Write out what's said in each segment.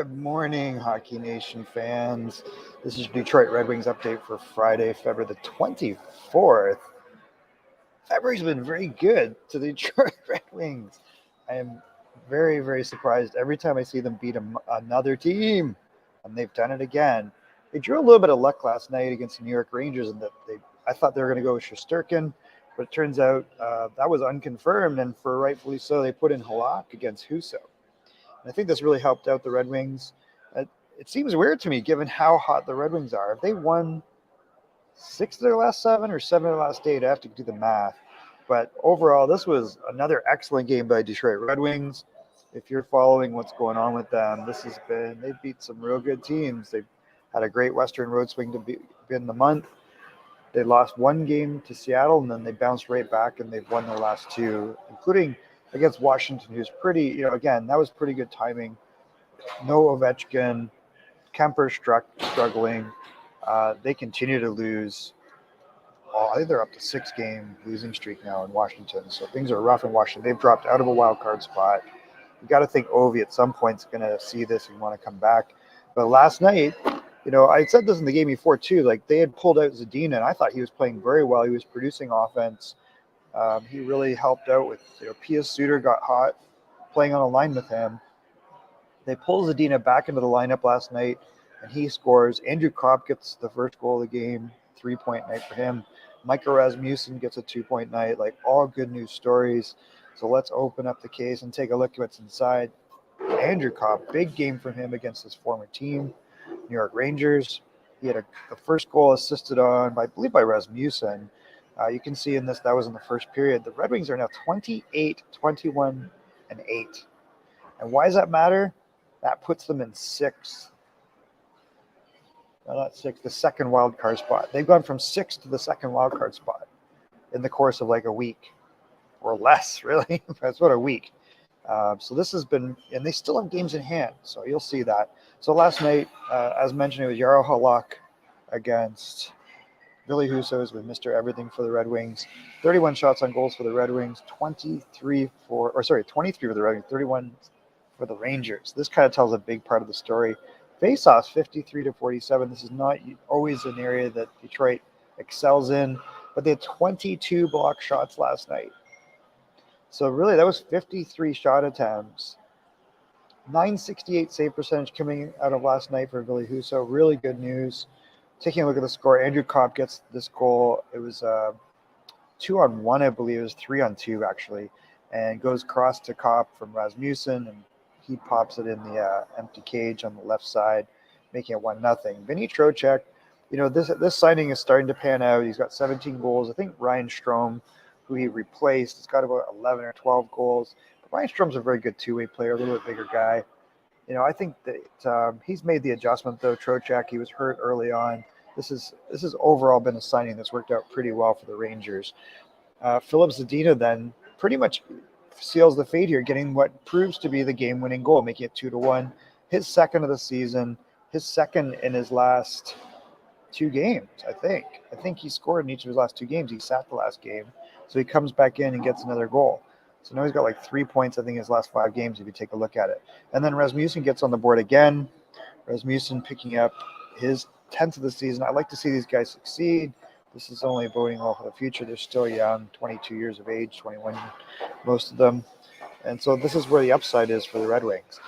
Good morning, Hockey Nation fans. This is Detroit Red Wings update for Friday, February the 24th. February's been very good to the Detroit Red Wings. I am very, very surprised every time I see them beat another team, and they've done it again. They drew a little bit of luck last night against the New York Rangers, and I thought they were going to go with Shesterkin, but it turns out that was unconfirmed, and for rightfully so, they put in Halak against Husso. I think this really helped out the Red Wings. It seems weird to me, given how hot the Red Wings are. If they won 6 of their last 7 or 7 of the last 8, I have to do the math. But overall, this was another excellent game by Detroit Red Wings. If you're following what's going on with them, they've beat some real good teams. They've had a great Western road swing to be in the month. They lost one game to Seattle, and then they bounced right back, and they've won their last 2, including against Washington, who's pretty, again, that was pretty good timing. No Ovechkin, Kemper struggling. They continue to lose. I think they're up to 6-game losing streak now in Washington. So things are rough in Washington. They've dropped out of a wild card spot. You got to think Ovi at some point is going to see this and want to come back. But last night, I said this in the game before too. Like they had pulled out Zadina, and I thought he was playing very well. He was producing offense. He really helped out with, Pius Suter got hot playing on a line with him. They pull Zadina back into the lineup last night, and he scores. Andrew Copp gets the first goal of the game, 3-point night for him. Michael Rasmussen gets a 2-point night, like all good news stories. So let's open up the case and take a look at what's inside. Andrew Copp, big game from him against his former team, New York Rangers. He had the first goal assisted on, I believe, by Rasmussen. You can see in this, that was in the first period. The Red Wings are now 28, 21, and 8. And why does that matter? That puts them in 6th. No, not 6th, the second wild card spot. They've gone from 6th to the second wild card spot in the course of like a week or less, really. That's what, a week. So this has been, and they still have games in hand. So you'll see that. So last night, as mentioned, it was Jaro Halak against Ville Husso with Mr. Everything for the Red Wings. 31 shots on goals for the Red Wings, 23 for the Red Wings, 31 for the Rangers. This kind of tells a big part of the story. Faceoffs, 53-47. This is not always an area that Detroit excels in, but they had 22 block shots last night. So really, that was 53 shot attempts. 968 save percentage coming out of last night for Ville Husso. Really good news. Taking a look at the score, Andrew Copp gets this goal. It was 2-on-1, I believe. It was 3-on-2, actually. And goes across to Copp from Rasmussen, and he pops it in the empty cage on the left side, making it 1-0. Vinny Trocheck, this signing is starting to pan out. He's got 17 goals. I think Ryan Strome, who he replaced, has got about 11 or 12 goals. But Ryan Strome's a very good two-way player, a little bit bigger guy. I think that he's made the adjustment, though. Trocheck, he was hurt early on. This has overall been a signing that's worked out pretty well for the Rangers. Filip Zadina then pretty much seals the fate here, getting what proves to be the game-winning goal, making it 2-1. His second of the season, his second in his last 2 games, I think. I think he scored in each of his last 2 games. He sat the last game, so he comes back in and gets another goal. So now he's got like 3 points, I think, in his last 5 games, if you take a look at it. And then Rasmussen gets on the board again. Rasmussen picking up his 10th of the season. I like to see these guys succeed. This is only boding well for the future. They're still young, 22 years of age, 21, most of them. And so this is where the upside is for the Red Wings.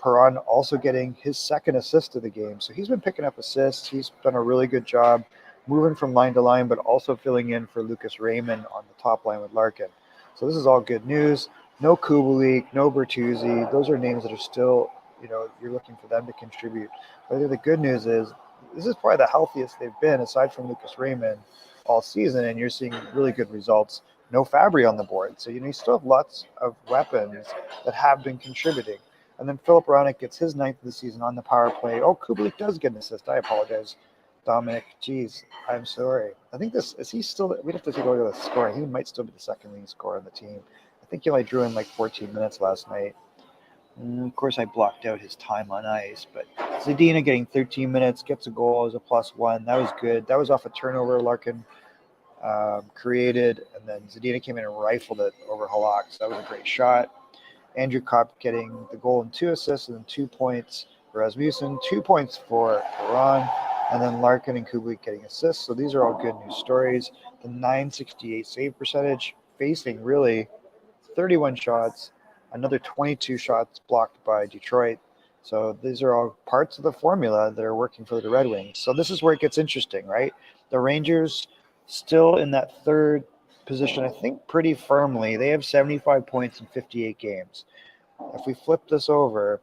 Perron also getting his second assist of the game. So he's been picking up assists. He's done a really good job moving from line to line, but also filling in for Lucas Raymond on the top line with Larkin. So this is all good news. No Kubalik, no Bertuzzi. Those are names that are still, you're looking for them to contribute. But I think the good news is this is probably the healthiest they've been, aside from Lucas Raymond, all season, and you're seeing really good results. No Fabry on the board. So, you still have lots of weapons that have been contributing. And then Filip Zadina gets his 9th of the season on the power play. Oh, Kubalik does get an assist. I apologize, Dominic. Jeez, I'm sorry. I think is he still, we'd have to take a look at the score. He might still be the second leading scorer on the team. I think he only drew in like 14 minutes last night. And of course, I blocked out his time on ice, but Zadina getting 13 minutes, gets a goal as a +1. That was good. That was off a turnover Larkin created, and then Zadina came in and rifled it over Halak. So that was a great shot. Andrew Copp getting the goal and 2 assists and then 2 points Rasmussen, 2 points for Iran, and then Larkin and Kublik getting assists. So these are all good news stories. The 968 save percentage, facing really 31 shots, another 22 shots blocked by Detroit. So these are all parts of the formula that are working for the Red Wings. So this is where it gets interesting, right? The Rangers still in that third position, I think pretty firmly. They have 75 points in 58 games. If we flip this over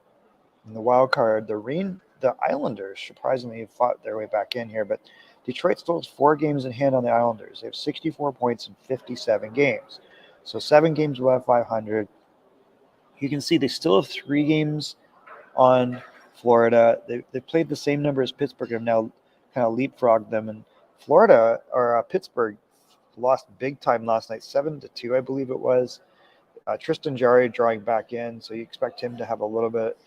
in the wild card, the Islanders surprisingly fought their way back in here, but Detroit still has 4 games in hand on the Islanders. They have 64 points in 57 games. So 7 games above 500. You can see they still have 3 games on Florida. They played the same number as Pittsburgh and have now kind of leapfrogged them. And Florida or Pittsburgh lost big time last night, 7-2, I believe it was. Tristan Jarry drawing back in, so you expect him to have a little bit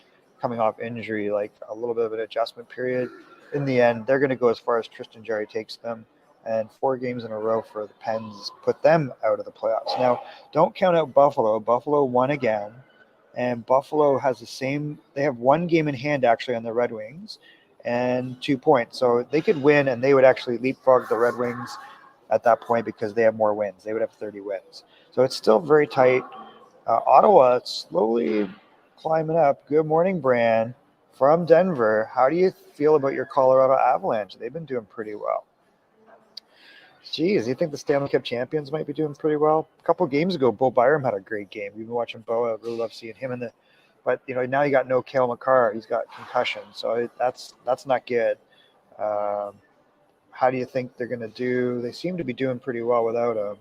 coming off injury, like a little bit of an adjustment period. In the end, they're going to go as far as Tristan Jarry takes them, and 4 games in a row for the Pens put them out of the playoffs. Now, don't count out Buffalo. Buffalo won again, and Buffalo has they have 1 game in hand actually on the Red Wings and 2 points. So they could win, and they would actually leapfrog the Red Wings at that point because they have more wins. They would have 30 wins. So it's still very tight. Ottawa slowly climbing up. Good morning, Bran, from Denver. How do you feel about your Colorado Avalanche? They've been doing pretty well. Geez, you think the Stanley Cup champions might be doing pretty well? A couple games ago, Bo Byram had a great game. We've been watching Bo. I really love seeing him but now you got no Cale Makar. He's got concussion, so that's not good. How do you think they're going to do? They seem to be doing pretty well without him.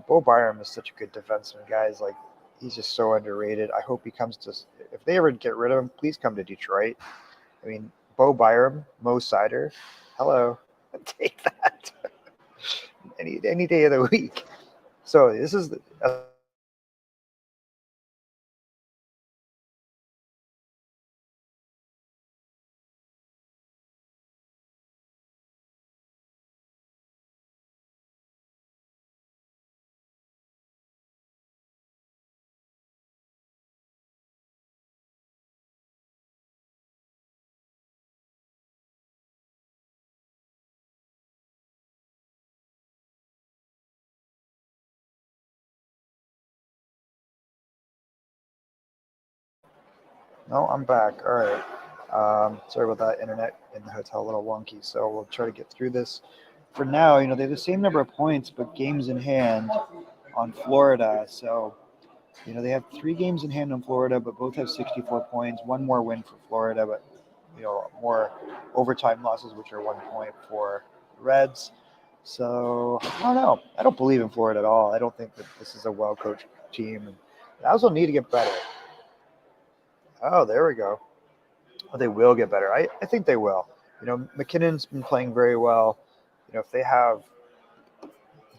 Bo Byram is such a good defenseman, guys. Like, he's just so underrated. I hope he comes to. If they ever get rid of him, please come to Detroit. I mean, Bo Byram, Mo Sider, hello, take that any day of the week. So this is no, I'm back. All right. Sorry about that. Internet in the hotel a little wonky, so we'll try to get through this. For now, they have the same number of points, but games in hand on Florida. So they have 3 games in hand on Florida, but both have 64 points. 1 more win for Florida, but more overtime losses, which are 1 point for Reds. So I don't know. I don't believe in Florida at all. I don't think that this is a well-coached team. And they also need to get better. Oh, there we go. Oh, they will get better. I think they will. McKinnon's been playing very well. If they have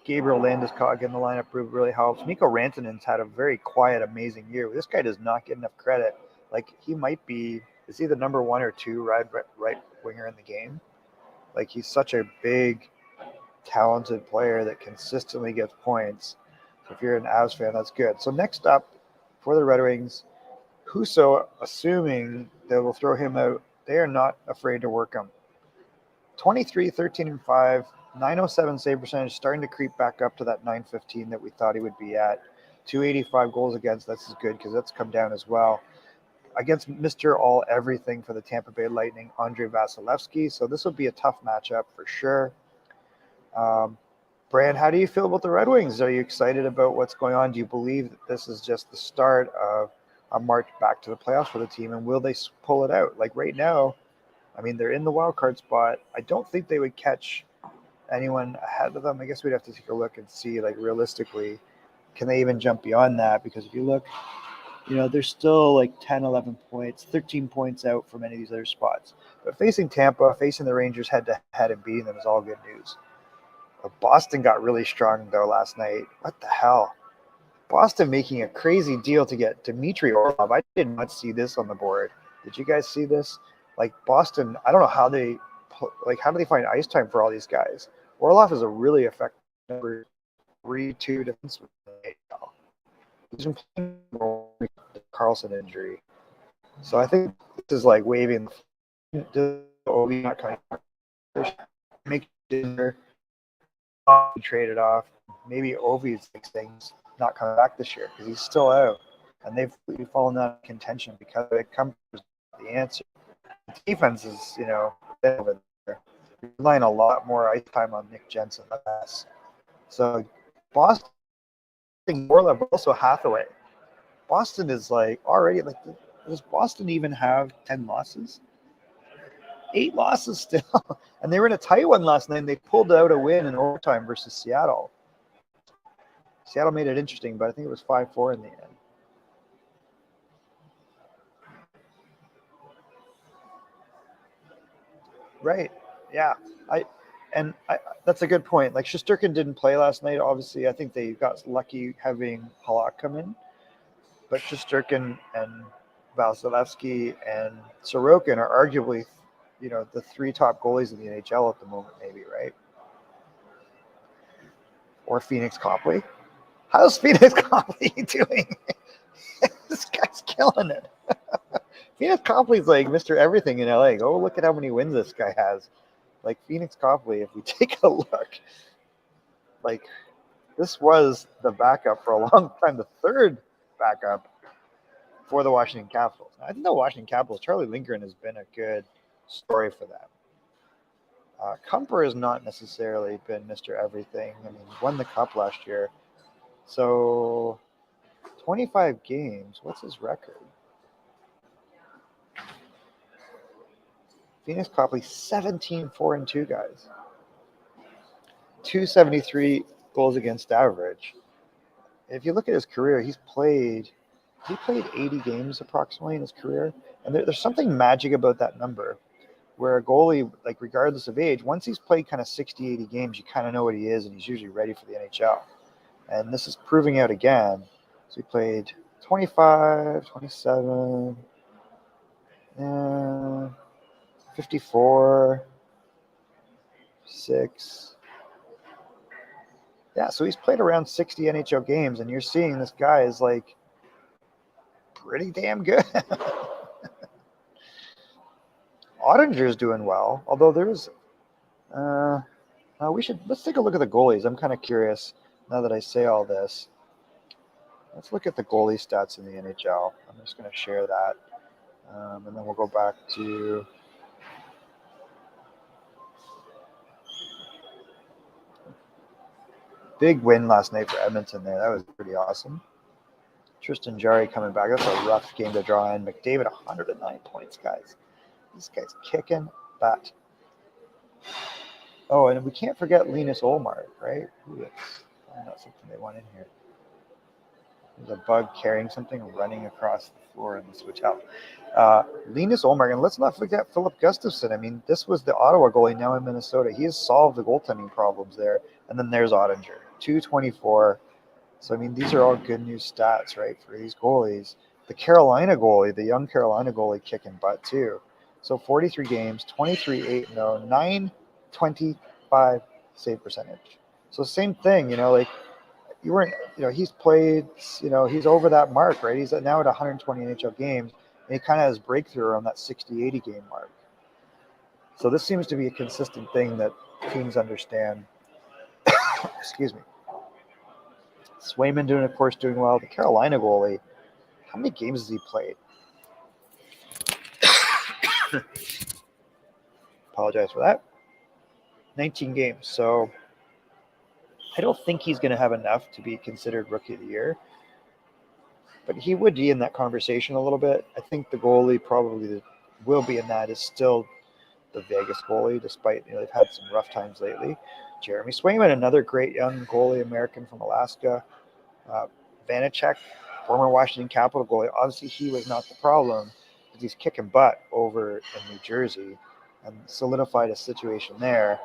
Gabriel Landeskog in the lineup, really helps. Mikko Rantanen's had a very quiet, amazing year. This guy does not get enough credit. Like, he might be, is he the number 1 or 2 right winger in the game? Like, he's such a big, talented player that consistently gets points. So if you're an Avs fan, that's good. So next up for the Red Wings, Husso, assuming they will throw him out, they are not afraid to work him. 23, 13, and 5, 907 save percentage, starting to creep back up to that 915 that we thought he would be at. 285 goals against, that's good because that's come down as well. Against Mr. All Everything for the Tampa Bay Lightning, Andrei Vasilevsky. So this will be a tough matchup for sure. Brand, how do you feel about the Red Wings? Are you excited about what's going on? Do you believe that this is just the start of a march back to the playoffs for the team, and will they pull it out? Like right now, I mean, they're in the wild card spot. I don't think they would catch anyone ahead of them. I guess we'd have to take a look and see, like, realistically, can they even jump beyond that? Because if you look, they're still like 10, 11 points, 13 points out from any of these other spots. But facing Tampa, facing the Rangers head-to-head and beating them is all good news. Boston got really strong, though, last night. What the hell? Boston making a crazy deal to get Dmitry Orlov. I did not see this on the board. Did you guys see this? Like, Boston, I don't know how do they find ice time for all these guys? Orlov is a really effective number 3-2 defenseman. He's been playing with the Carlson injury. So I think is like waving the Ovi not coming back. Make dinner, traded off. Maybe Ovi's like things not coming back this year because he's still out, and they've fallen out of contention because it comes the answer. The defense is, over there. Relying a lot more ice time on Nick Jensen than us. So Boston more level, also Hathaway. Boston is like already like, does Boston even have 10 losses? 8 losses still, and they were in a tight one last night. And they pulled out a win in overtime versus Seattle. Seattle made it interesting, but I think it was 5-4 in the end. Right. Yeah. That's a good point. Like Shesterkin didn't play last night. Obviously, I think they got lucky having Halak come in, but Shesterkin and Vasilevsky and Sorokin are arguably, the 3 top goalies in the NHL at the moment, maybe, right? Or Phoenix Copley. How's Phoenix Copley doing? This guy's killing it. Phoenix Copley's like Mr. Everything in LA. Go look at how many wins this guy has. Like Phoenix Copley, if we take a look, like this was the backup for a long time, the 3rd backup for the Washington Capitals. I think the Washington Capitals, Charlie Lindgren has been a good story for them. Kumper has not necessarily been Mr. Everything. I mean, he won the Cup last year. So 25 games, what's his record? Phoenix Copley, 17-4-2, guys. 273 goals against average. If you look at his career, he played 80 games approximately in his career. And there's something magic about that number where a goalie, like regardless of age, once he's played kind of 60, 80 games, you kind of know what he is and he's usually ready for the NHL. And this is proving out again. So he played 25, 27, 54, 6. Yeah, so he's played around 60 NHL games, and you're seeing this guy is like pretty damn good. Ottinger's doing well, although there's let's take a look at the goalies. I'm kind of curious now that I say all this. Let's look at the goalie stats in the NHL. I'm just going to share that, and then we'll go back to big win last night for Edmonton there. That was pretty awesome. Tristan Jarry coming back. That's a rough game to draw in. McDavid, 109 points, guys. This guy's kicking butt. Oh, and we can't forget Linus Ullmark, right? Ooh, that's not something they want in here. There's a bug carrying something running across the floor in this hotel. Linus Ullmark, and let's not forget Philip Gustafsson. I mean, this was the Ottawa goalie, now in Minnesota. He has solved the goaltending problems there. And then there's Ottinger, 224. So, I mean, these are all good news stats, right, for these goalies. The Carolina goalie, the young Carolina goalie, kicking butt, too. So, 43 games, 23-8-0, 925 save percentage. So, same thing, like you weren't, he's played, he's over that mark, right? He's now at 120 NHL games, and he kind of has breakthrough around that 60, 80 game mark. So, this seems to be a consistent thing that teams understand. Excuse me. Swayman doing well. The Carolina goalie, how many games has he played? Apologize for that. 19 games. So I don't think he's going to have enough to be considered Rookie of the Year. But he would be in that conversation a little bit. I think the goalie probably that will be in that is still the Vegas goalie, despite they've had some rough times lately. Jeremy Swayman, another great young goalie, American from Alaska. Vanacek, former Washington Capital goalie. Obviously, he was not the problem because he's kicking butt over in New Jersey and solidified a situation there.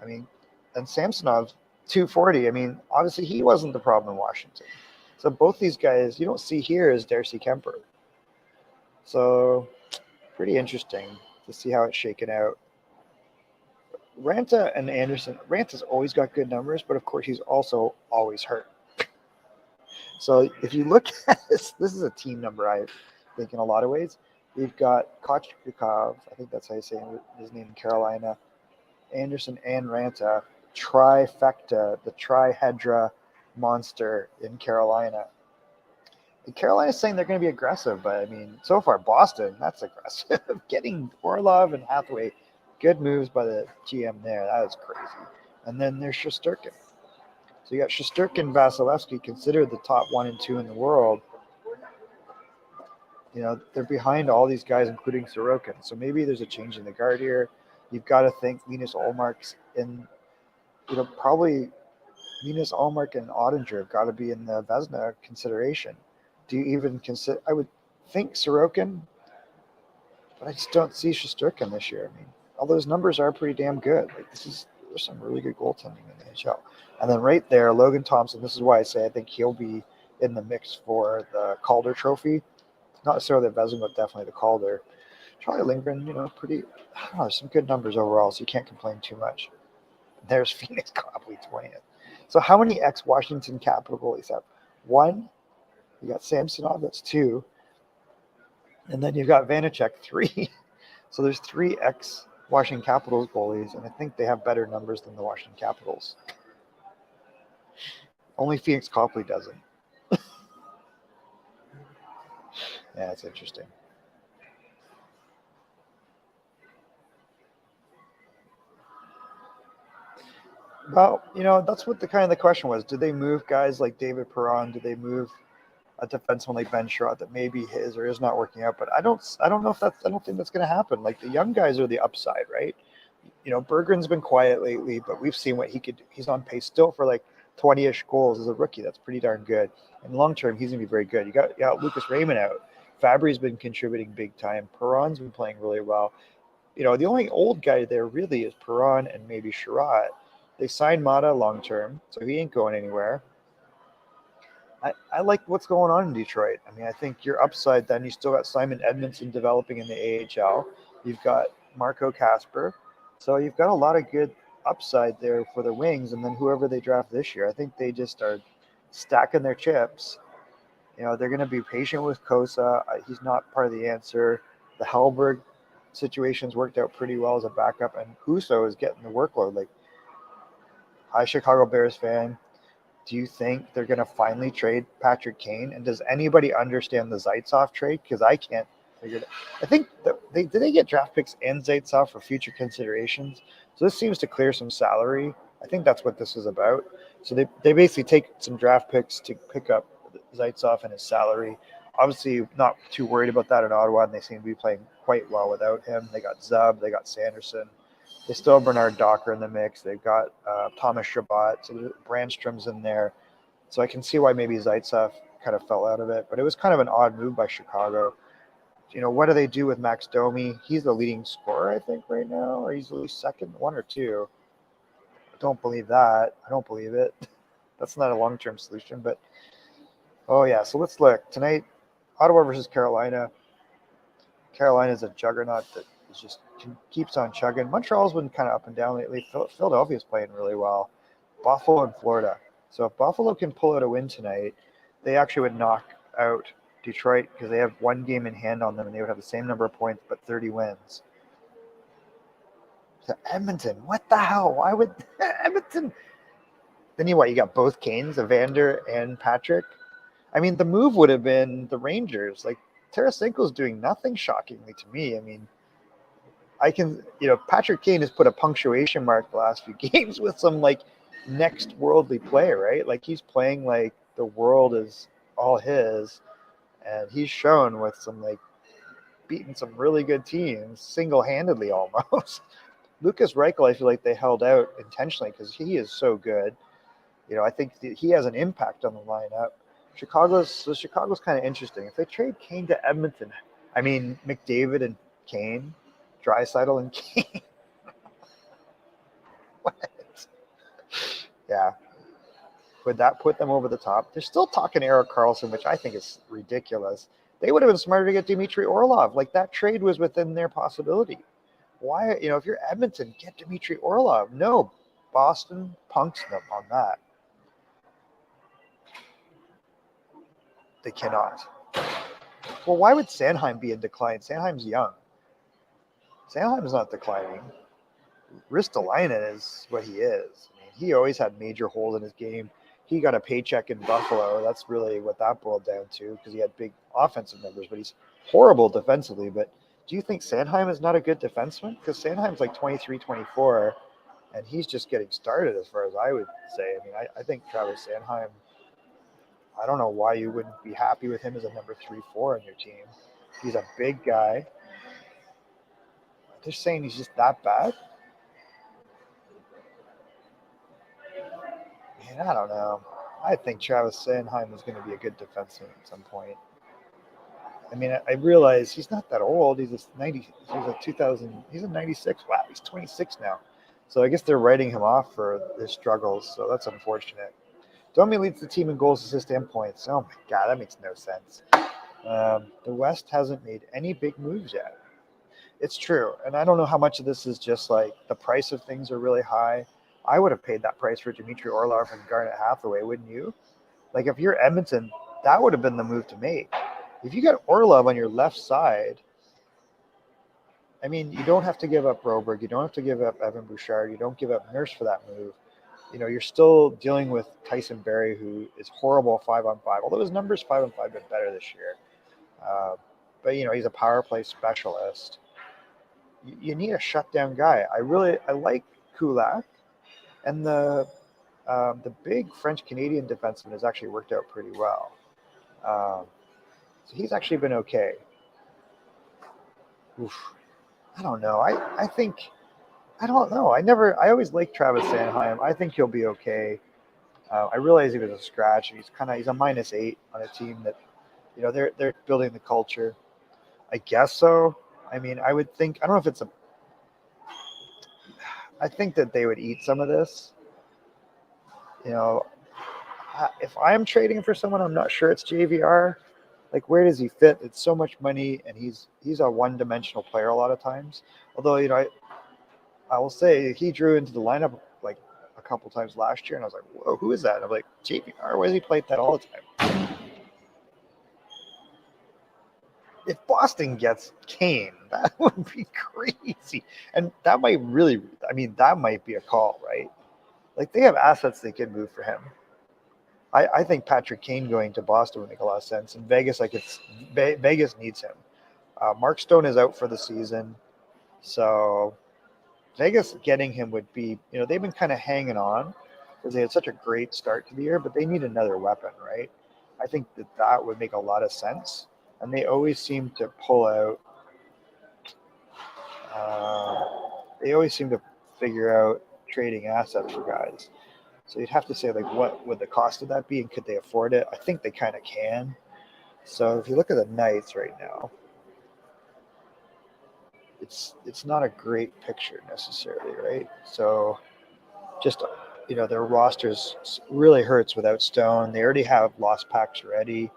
I mean, and Samsonov, 240. I mean, obviously, he wasn't the problem in Washington. So both these guys, you don't see here is Darcy Kemper. So pretty interesting to see how it's shaken out. Ranta and Anderson. Ranta's always got good numbers, but of course, he's also always hurt. So if you look at this is a team number, I think, in a lot of ways. We've got Kochikov, I think that's how you say his name in Carolina, Anderson and Ranta, trifecta, the trihedra monster in Carolina. And Carolina's saying they're going to be aggressive, but I mean, so far, Boston, that's aggressive. Getting Orlov and Hathaway, good moves by the GM there. That is crazy. And then there's Shesterkin. So you got Shesterkin, Vasilevsky, considered the top 1 and 2 in the world. You know, they're behind all these guys, including Sorokin. So maybe there's a change in the guard here. You've got to think Linus Ullmark's in, you know, probably Linus Ullmark and Ottinger have got to be in the Vezina consideration. Do you even consider? I would think Sorokin, but I just don't see Shesterkin this year. I mean, all those numbers are pretty damn good. Like there's some really good goaltending in the NHL. And then right there, Logan Thompson. This is why I say I think he'll be in the mix for the Calder Trophy. Not necessarily the Vezina, but definitely the Calder. Charlie Lindgren, you know, pretty. I don't know, some good numbers overall, so you can't complain too much. There's Phoenix Copley 20th. So how many ex-Washington Capital goalies have? 1. You got Samsonov, that's 2. And then you've got Vanacek, 3. So there's 3 ex-Washington Capitals goalies, and I think they have better numbers than the Washington Capitals. Only Phoenix Copley doesn't. Yeah, that's interesting. Well, you know, that's what the question was. Did they move guys like David Perron? Did they move a defenseman like Ben Sherratt that maybe his or is not working out? But I don't know if that's, I don't think that's going to happen. Like the young guys are the upside, right? You know, Berggren's been quiet lately, but we've seen what he could do. He's on pace still for like 20-ish goals as a rookie. That's pretty darn good. And long term, he's going to be very good. You got Lucas Raymond out. Fabry's been contributing big time. Perron's been playing really well. You know, the only old guy there really is Perron and maybe Sherratt. They signed Mata long term, so he ain't going anywhere. I like what's going on in Detroit. I mean, I think your upside then, you still got Simon Edmondson developing in the AHL. You've got Marco Kasper. So you've got a lot of good upside there for the Wings, and then whoever they draft this year. I think they just are stacking their chips. You know, they're going to be patient with Kosa. He's not part of the answer. The Hellberg situation's worked out pretty well as a backup, and Husso is getting the workload. Like, hi, Chicago Bears fan. Do you think they're going to finally trade Patrick Kane? And does anybody understand the Zaitsev trade? Because I can't figure it out. I think did they get draft picks and Zaitsev for future considerations? So this seems to clear some salary. I think that's what this is about. So they basically take some draft picks to pick up Zaitsev and his salary. Obviously, not too worried about that in Ottawa, and they seem to be playing quite well without him. They got Zub, they got Sanderson. They still have Bernard Docker in the mix. They've got Thomas Chabot. So Brandstrom's in there. So I can see why maybe Zaitsev kind of fell out of it. But it was kind of an odd move by Chicago. You know, what do they do with Max Domi? He's the leading scorer, I think, right now. Or he's at least second, 1 or 2. I don't believe that. I don't believe it. That's not a long-term solution. But, oh, yeah. So let's look. Tonight, Ottawa versus Carolina. Carolina's a juggernaut that just keeps on chugging. Montreal's been kind of up and down lately. Philadelphia's playing really well. Buffalo and Florida. So if Buffalo can pull out a win tonight, they actually would knock out Detroit because they have 1 game in hand on them, and they would have the same number of points but 30 wins. So Edmonton, what the hell? Why would Edmonton? Then you got both Canes, Evander and Patrick. I mean, the move would have been the Rangers. Like, Tarasenko's doing nothing shockingly to me. I mean, Patrick Kane has put a punctuation mark the last few games with some like next worldly play, right? Like he's playing like the world is all his, and he's shown with some like beating some really good teams single-handedly almost. Lucas Reichel, I feel like they held out intentionally because he is so good. You know, I think he has an impact on the lineup. Chicago's kind of interesting. If they trade Kane to Edmonton, I mean McDavid and Kane, Draisaitl and Kane. What? Yeah. Would that put them over the top? They're still talking Erik Karlsson, which I think is ridiculous. They would have been smarter to get Dmitry Orlov. Like that trade was within their possibility. Why, if you're Edmonton, get Dmitry Orlov. No, Boston punks them on that. They cannot. Well, why would Sanheim be in decline? Sanheim's young. Sanheim's not declining. Ristolainen is what he is. I mean, he always had major holes in his game. He got a paycheck in Buffalo. That's really what that boiled down to, because he had big offensive numbers, but he's horrible defensively. But do you think Sanheim is not a good defenseman? Because Sanheim's like 23, 24, and he's just getting started as far as I would say. I mean, I think Travis Sanheim, I don't know why you wouldn't be happy with him as a number 3-4 on your team. He's a big guy. They're saying he's just that bad? Man, I don't know. I think Travis Sanheim is going to be a good defenseman at some point. I mean, I realize he's not that old. He's a 90. He's a 2000. He's a 96. Wow, he's 26 now. So I guess they're writing him off for his struggles. So that's unfortunate. Domi leads the team in goals, assists, and points. Oh my God, that makes no sense. The West hasn't made any big moves yet. It's true, and I don't know how much of this is just like the price of things are really high. I would have paid that price for Dmitry Orlov and Garnet Hathaway, wouldn't you? Like if you're Edmonton, that would have been the move to make. If you got Orlov on your left side, I mean, you don't have to give up Broberg. You don't have to give up Evan Bouchard. You don't give up Nurse for that move. You know, you're still dealing with Tyson Barrie, who is horrible 5-on-5, although his numbers 5-on-5 have been better this year. But, you know, he's a power play specialist. You need a shutdown guy. I like Kulak, and the big French-Canadian defenseman has actually worked out pretty well. So he's actually been okay. Oof. I don't know. I think I don't know. I always liked Travis Sanheim. I think he'll be okay. I realize he was a scratch, and he's a -8 on a team that, you know, they're building the culture. I guess so. I mean, I would think, I don't know if it's I think that they would eat some of this. You know, if I'm trading for someone, I'm not sure it's JVR. Like, where does he fit? It's so much money, and he's a one-dimensional player a lot of times. Although, you know, I will say he drew into the lineup like a couple times last year, and I was like, whoa, who is that? And I'm like, JVR, why does he play that all the time? If Boston gets Kane, that would be crazy. And that might that might be a call, right? Like, they have assets they can move for him. I think Patrick Kane going to Boston would make a lot of sense. And Vegas needs him. Mark Stone is out for the season. So Vegas getting him would be, you know, they've been kind of hanging on because they had such a great start to the year, but they need another weapon, right? I think that would make a lot of sense. And they always seem to pull out, they always seem to figure out trading assets for guys. So you'd have to say, like, what would the cost of that be, and could they afford it? I think they kind of can. So if you look at the Knights right now, it's not a great picture necessarily, right? So just, you know, their rosters really hurts without Stone. They already have lost packs ready.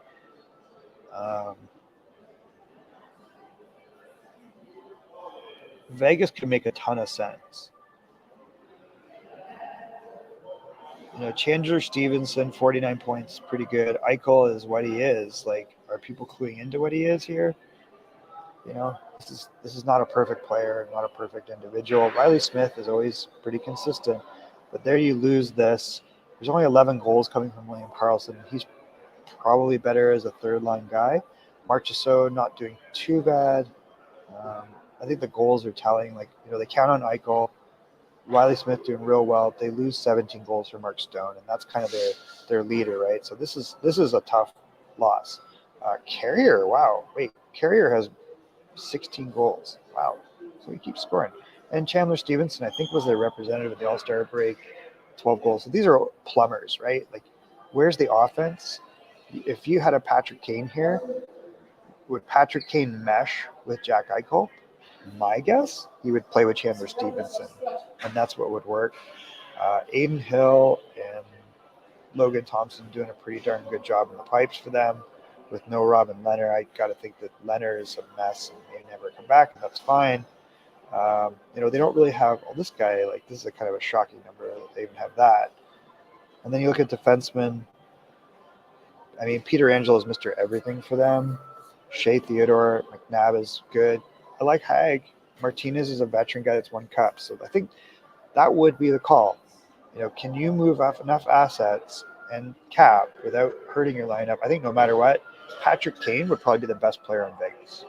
Vegas could make a ton of sense. You know, Chandler Stevenson, 49 points, pretty good. Eichel is what he is. Like, are people cluing into what he is here? You know, this is not a perfect player, not a perfect individual. Riley Smith is always pretty consistent, but there you lose this. There's only 11 goals coming from William Karlsson. He's probably better as a third-line guy. Marchessault not doing too bad. I think the goals are telling. Like, you know, they count on Eichel. Riley Smith doing real well. They lose 17 goals for Mark Stone, and that's kind of their leader, right? So this is a tough loss. Carrier, wow. Wait, Carrier has 16 goals. Wow. So he keeps scoring. And Chandler Stevenson, I think, was their representative at the All-Star break, 12 goals. So these are plumbers, right? Like, where's the offense? If you had a Patrick Kane here, would Patrick Kane mesh with Jack Eichel? My guess, he would play with Chandler Stevenson, and that's what would work. Aiden Hill and Logan Thompson doing a pretty darn good job in the pipes for them. With no Robin Leonard, I got to think that Leonard is a mess and may never come back, and that's fine. You know, they don't really have this guy. Like, this is a kind of a shocking number that they even have that. And then you look at defensemen. I mean, Peter Angelo is Mr. Everything for them. Shea Theodore, McNabb is good. I like Haig. Martinez is a veteran guy that's won cups. So I think that would be the call. Can you move off enough assets and cap without hurting your lineup? I think no matter what, Patrick Kane would probably be the best player in Vegas.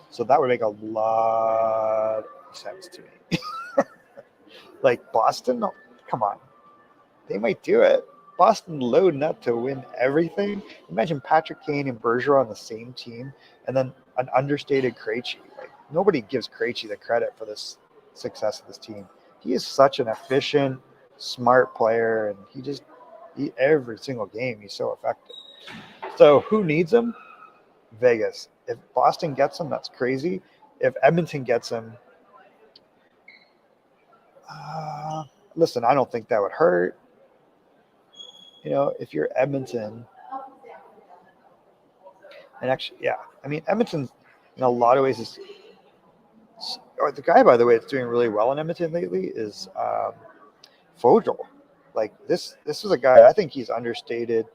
So that would make a lot of sense to me. Like Boston, no, come on. They might do it. Boston loading up to win everything. Imagine Patrick Kane and Bergeron on the same team, and then an understated Krejci. Like nobody gives Krejci the credit for this success of this team. He is such an efficient, smart player, and every single game he's so effective. So who needs him? Vegas. If Boston gets him, that's crazy. If Edmonton gets him, listen, I don't think that would hurt. If you're Edmonton, and actually, yeah, I mean, Edmonton, in a lot of ways, is, or the guy, by the way, that's doing really well in Edmonton lately is Fogel. Like this is a guy, I think he's understated.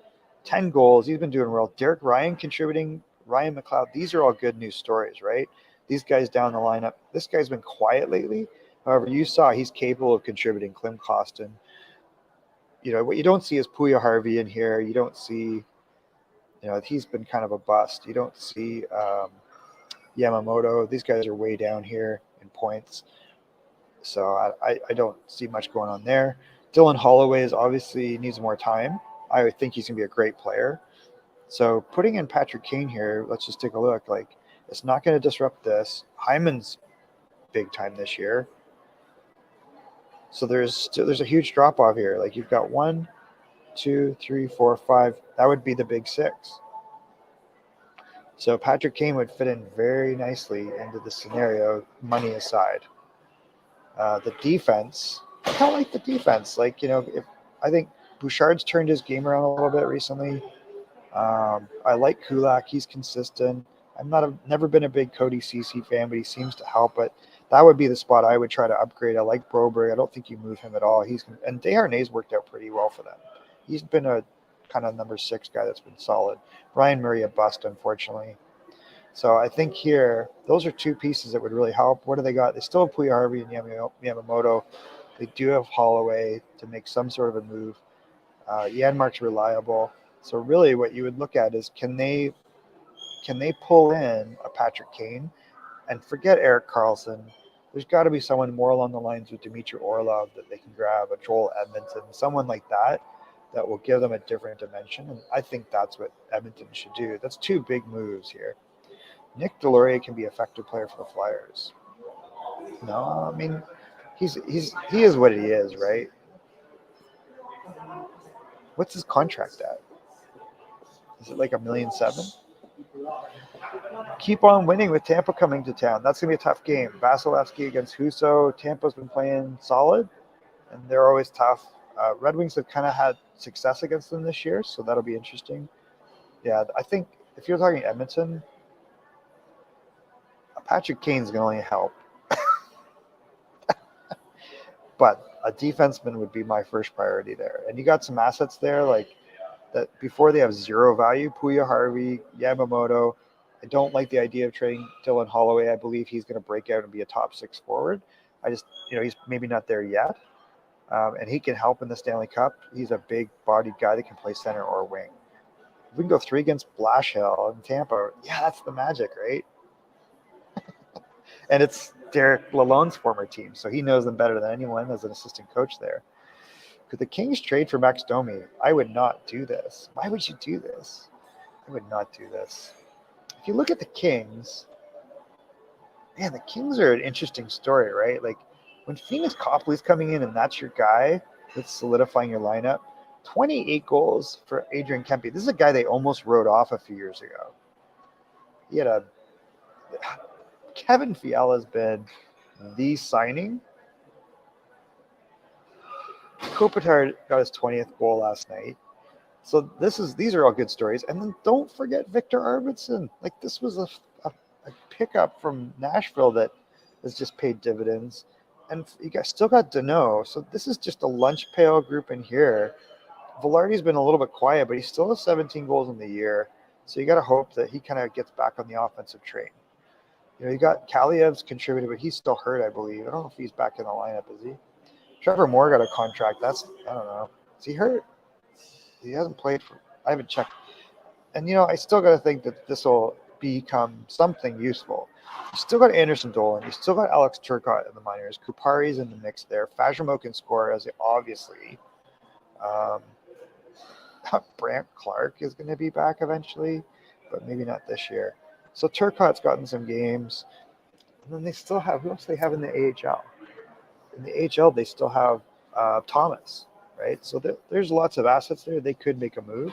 10 goals, he's been doing well. Derek Ryan contributing, Ryan McLeod, these are all good news stories, right? These guys down the lineup. This guy's been quiet lately. However, you saw he's capable of contributing. Klim Kostin. What you don't see is Puya Harvey in here. You don't see, he's been kind of a bust. You don't see Yamamoto. These guys are way down here in points. So I don't see much going on there. Dylan Holloway is obviously needs more time. I think he's going to be a great player. So putting in Patrick Kane here, let's just take a look. Like, it's not going to disrupt this. Hyman's big time this year. So there's a huge drop off here. Like you've got 1, 2, 3, 4, 5. That would be the big 6. So Patrick Kane would fit in very nicely into the scenario, money aside. The defense, I kind of like the defense. Like, if I think Bouchard's turned his game around a little bit recently. I like Kulak. He's consistent. Never been a big Cody Ceci fan, but he seems to help. But that would be the spot I would try to upgrade. I like Broberg. I don't think you move him at all. And Desharnais worked out pretty well for them. He's been a kind of number 6 guy that's been solid. Ryan Murray a bust, unfortunately. So I think here, those are 2 pieces that would really help. What do they got? They still have Puya Harvey and Yamamoto. They do have Holloway to make some sort of a move. Janmark's reliable. So really what you would look at is can they pull in a Patrick Kane and forget Erik Karlsson? There's got to be someone more along the lines with Dmitry Orlov that they can grab, a Joel Edmonton, someone like that will give them a different dimension. And I think that's what Edmonton should do. That's 2 big moves here. Nick Deslauriers can be an effective player for the Flyers. No, I mean, he is what he is, right? What's his contract at? Is it like $1.7 million? Keep on winning with Tampa coming to town. That's going to be a tough game. Vasilevsky against Husso. Tampa's been playing solid, and they're always tough. Red Wings have kind of had success against them this year, so that'll be interesting. Yeah, I think if you're talking Edmonton, Patrick Kane's going to only help. But a defenseman would be my first priority there. And you got some assets there like that before they have 0 value. Puya Harvey, Yamamoto. I don't like the idea of trading Dylan Holloway. I believe he's going to break out and be a top 6 forward. I just, he's maybe not there yet. And he can help in the Stanley Cup. He's a big-bodied guy that can play center or wing. If we can go 3 against Blashill in Tampa, yeah, that's the magic, right? And it's Derek Lalonde's former team, so he knows them better than anyone as an assistant coach there. Could the Kings trade for Max Domi? I would not do this. Why would you do this? I would not do this. If you look at the Kings, man, the Kings are an interesting story, right? Like when Phoenix Copley's coming in and that's your guy that's solidifying your lineup, 28 goals for Adrian Kempe. This is a guy they almost wrote off a few years ago. Kevin Fiala's been the signing. Kopitar got his 20th goal last night. So these are all good stories. And then don't forget Victor Arvidsson. Like this was a pickup from Nashville that has just paid dividends. And you guys still got Danault. So this is just a lunch pail group in here. Velarde's been a little bit quiet, but he still has 17 goals in the year. So you got to hope that he kind of gets back on the offensive train. You got Kaliev's contributed, but he's still hurt, I believe. I don't know if he's back in the lineup, is he? Trevor Moore got a contract. I don't know. Is he hurt? He hasn't played for, I haven't checked. And, I still got to think that this will become something useful. You still got Anderson Dolan. You still got Alex Turcotte in the minors. Kupari's in the mix there. Fajimo can score, as obviously. Brant Clark is going to be back eventually, but maybe not this year. So Turcotte's gotten some games. And then they still have, who else do they have in the AHL? In the AHL, they still have Thomas, right? So there's lots of assets there. They could make a move.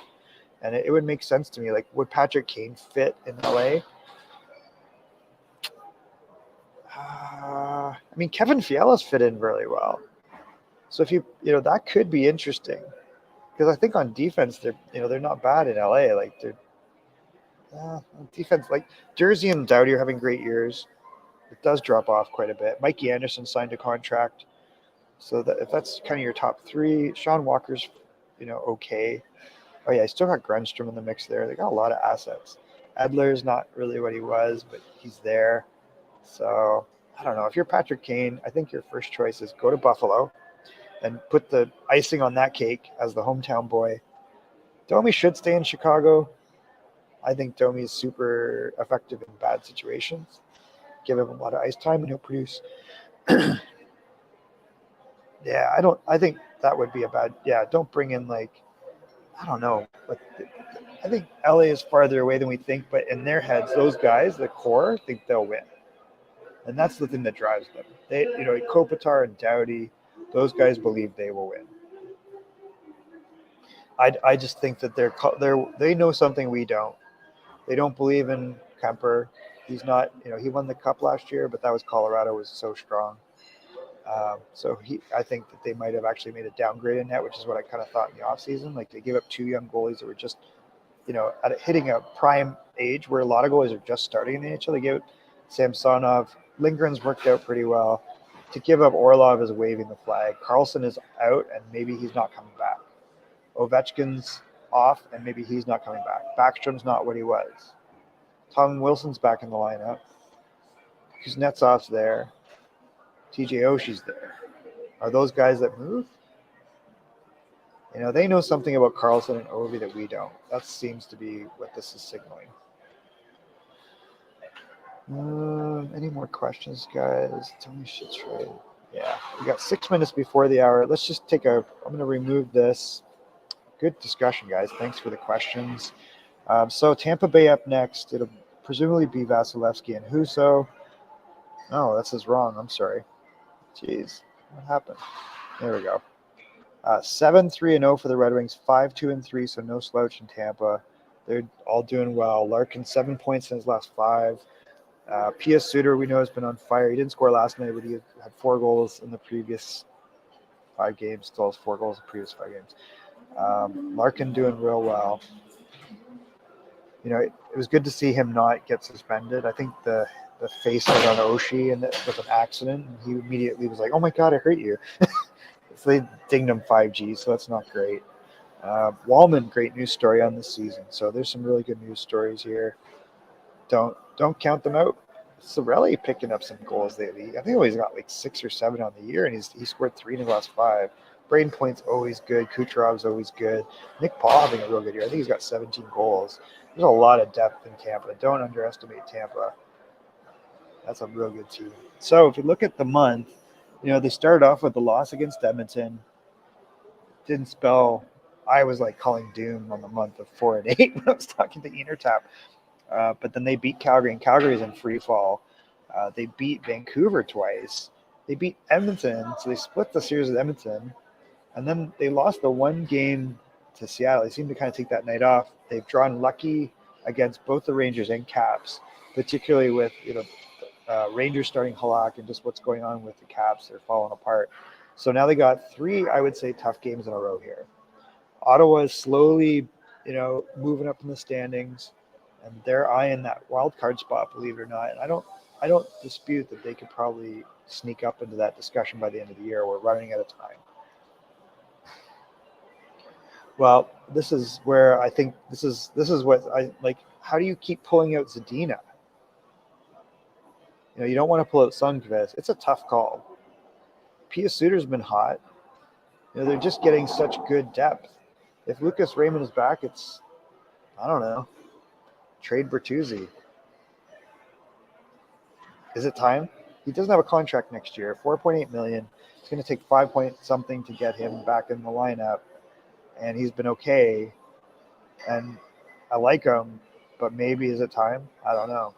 And it would make sense to me. Like, would Patrick Kane fit in LA? I mean, Kevin Fiala's fit in really well. So if that could be interesting. Because I think on defense, they're not bad in LA. Like, they're defense, like Jersey and Doughty are having great years. It does drop off quite a bit. Mikey Anderson signed a contract. So that if that's kind of your top three, Sean Walker's, okay. Oh yeah, I still got Grunstrom in the mix there. They got a lot of assets. Edler's not really what he was, but he's there. So I don't know. If you're Patrick Kane, I think your first choice is go to Buffalo and put the icing on that cake as the hometown boy. Domi should stay in Chicago. I think Domi is super effective in bad situations. Give him a lot of ice time and he'll produce. Yeah, I think that would be a bad. Yeah, don't bring in I don't know, but I think LA is farther away than we think. But in their heads, those guys, the core, think they'll win, and that's the thing that drives them. They, Kopitar and Doughty, those guys believe they will win. I just think that they know something we don't. They don't believe in Kemper. He's not. He won the Cup last year, but that was Colorado was so strong. So I think that they might have actually made a downgrade in that, which is what I kind of thought in the offseason. Like, they gave up two young goalies that were just, hitting a prime age where a lot of goalies are just starting in the NHL. They gave Samsonov. Lindgren's worked out pretty well. To give up Orlov is waving the flag. Carlson is out, and maybe he's not coming back. Ovechkin's off, and maybe he's not coming back. Backstrom's not what he was. Tom Wilson's back in the lineup. Kuznetsov's there. TJ Oshie's there. Are those guys that move? They know something about Carlson and Ovi that we don't. That seems to be what this is signaling. Any more questions, guys? Tell me shit's right. Yeah, we got 6 minutes before the hour. Let's just I'm going to remove this. Good discussion, guys. Thanks for the questions. So Tampa Bay up next. It'll presumably be Vasilevsky and Husso. Oh, that says wrong. I'm sorry. Jeez, what happened? There we go. 7-3-0 for the Red Wings, 5-2-3, so no slouch in Tampa. They're all doing well. Larkin, 7 points in his last 5. P.S. Suter, we know, has been on fire. He didn't score last night, but he had 4 goals in the previous 5 games. Still has 4 goals in the previous 5 games. Larkin doing real well. It was good to see him not get suspended. I think the face hit on Oshie and that was an accident. And he immediately was like, "Oh my God, I hurt you." So they dinged him 5G, so that's not great. Wallman, great news story on this season. So there's some really good news stories here. Don't count them out. Sorelli picking up some goals lately. I think he's got 6 or 7 on the year, and he scored 3 in the last 5. Braden Point's always good. Kucherov's always good. Nick Paul having a real good year. I think he's got 17 goals. There's a lot of depth in Tampa. Don't underestimate Tampa. That's a real good team. So if you look at the month, they started off with the loss against Edmonton. Didn't spell. I was calling doom on the month of 4-8 when I was talking to Intertap. But then they beat Calgary, and Calgary's in free fall. They beat Vancouver twice. They beat Edmonton, so they split the series with Edmonton. And then they lost the one game to Seattle. They seem to kind of take that night off. They've drawn lucky against both the Rangers and Caps, particularly with Rangers starting Halak and just what's going on with the Caps. They're falling apart. So now they got 3, I would say, tough games in a row here. Ottawa is slowly, moving up in the standings, and they're eyeing that wild card spot, believe it or not. And I don't dispute that they could probably sneak up into that discussion by the end of the year. We're running out of time. Well, this is where I think this is what I like. How do you keep pulling out Zadina? You don't want to pull out Sundqvist. It's a tough call. Pia Suter's been hot. They're just getting such good depth. If Lucas Raymond is back, it's, I don't know, trade Bertuzzi. Is it time? He doesn't have a contract next year. 4.8 million. It's going to take 5 point something to get him back in the lineup, and he's been okay. And I like him, but maybe is it time? I don't know.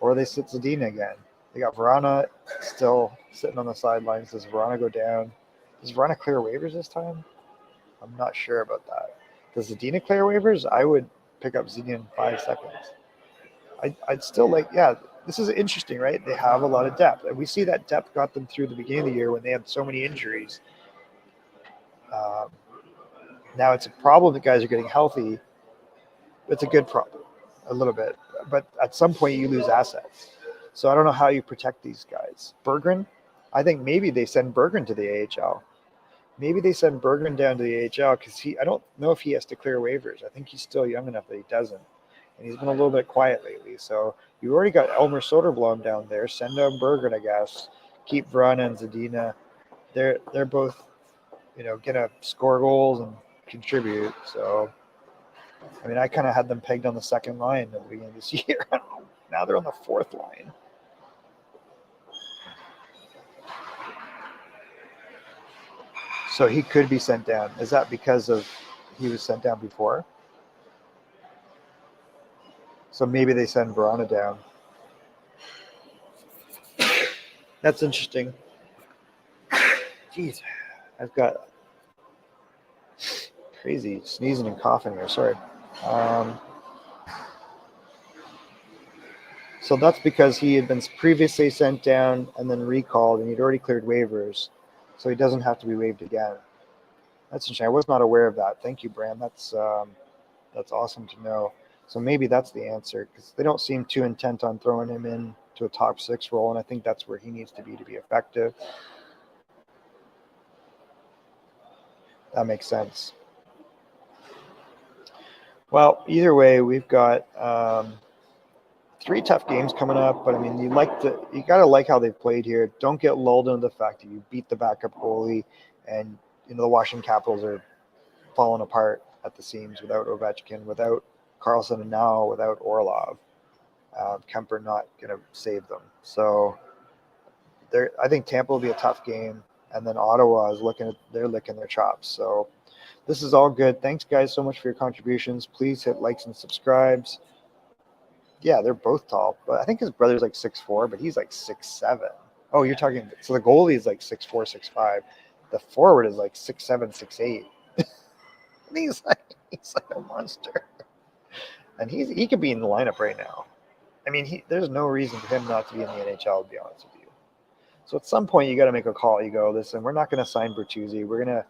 Or they sit Zadina again. They got Verana still sitting on the sidelines. Does Verana go down? Does Verana clear waivers this time? I'm not sure about that. Does Zadina clear waivers? I would pick up Zadina in 5 seconds. I'd still like, yeah, this is interesting, right? They have a lot of depth. And we see that depth got them through the beginning of the year when they had so many injuries. Now it's a problem that guys are getting healthy. It's a good problem, a little bit. But at some point, you lose assets. So I don't know how you protect these guys. Berggren, I think maybe they send Berggren to the AHL. Maybe they send Berggren down to the AHL because I don't know if he has to clear waivers. I think he's still young enough that he doesn't. And he's been a little bit quiet lately. So you already got Elmer Soderblom down there. Send down Berggren, I guess. Keep Verana and Zadina. They're both, gonna score goals and contribute. So, I mean, I kind of had them pegged on the second line at the beginning of this year. Now they're on the fourth line. So he could be sent down. Is that because of he was sent down before? So maybe they send Verana down. That's interesting. Jeez, I've got crazy sneezing and coughing here. Sorry. So that's because he had been previously sent down and then recalled, and he'd already cleared waivers, so he doesn't have to be waived again. That's interesting. I was not aware of that. Thank you, Bram. That's awesome to know. So maybe that's the answer, because they don't seem too intent on throwing him in to a top 6 role, and I think that's where he needs to be effective. That makes sense. Well, either way, we've got 3 tough games coming up, but I mean, you got to like how they've played here. Don't get lulled into the fact that you beat the backup goalie, and the Washington Capitals are falling apart at the seams without Ovechkin, without Carlson, and now without Orlov. Kemper not going to save them. So I think Tampa will be a tough game, and then Ottawa is they're licking their chops. So this is all good. Thanks, guys, so much for your contributions. Please hit likes and subscribes. Yeah, they're both tall, but I think his brother's like 6'4", but he's like 6'7". Oh, you're talking. So the goalie is like 6'4", 6'5". The forward is like 6'7", 6'8". And he's like a monster. And he could be in the lineup right now. I mean, there's no reason for him not to be in the NHL, to be honest with you. So at some point, you got to make a call. You go, listen, we're not going to sign Bertuzzi. We're going to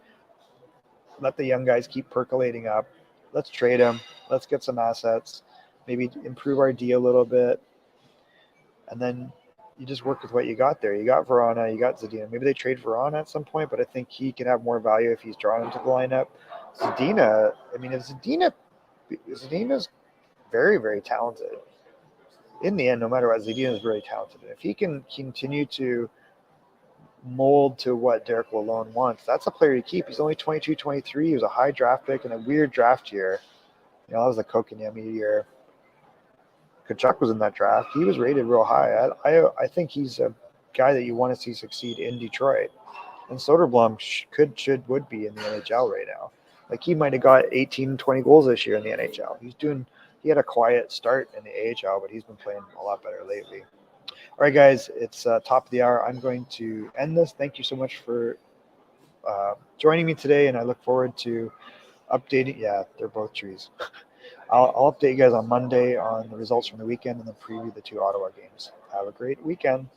let the young guys keep percolating up. Let's trade him. Let's get some assets. Maybe improve our D a little bit. And then you just work with what you got there. You got Verana, you got Zadina. Maybe they trade Verana at some point, but I think he can have more value if he's drawn into the lineup. Zadina, I mean, Zadina's very, very talented. In the end, no matter what, Zadina is very talented. If he can continue to mold to what Derek Lalonde wants, that's a player to keep. He's only 22, 23. He was a high draft pick in a weird draft year. That was the Kotkaniemi year. Kachuk was in that draft. He was rated real high. I think he's a guy that you want to see succeed in Detroit. And Soderblom would be in the NHL right now. Like, he might have got 18, 20 goals this year in the NHL. He had a quiet start in the AHL, but he's been playing a lot better lately. All right, guys, it's top of the hour. I'm going to end this. Thank you so much for joining me today, and I look forward to updating. Yeah, they're both trees. I'll update you guys on Monday on the results from the weekend and then preview the 2 Ottawa games. Have a great weekend.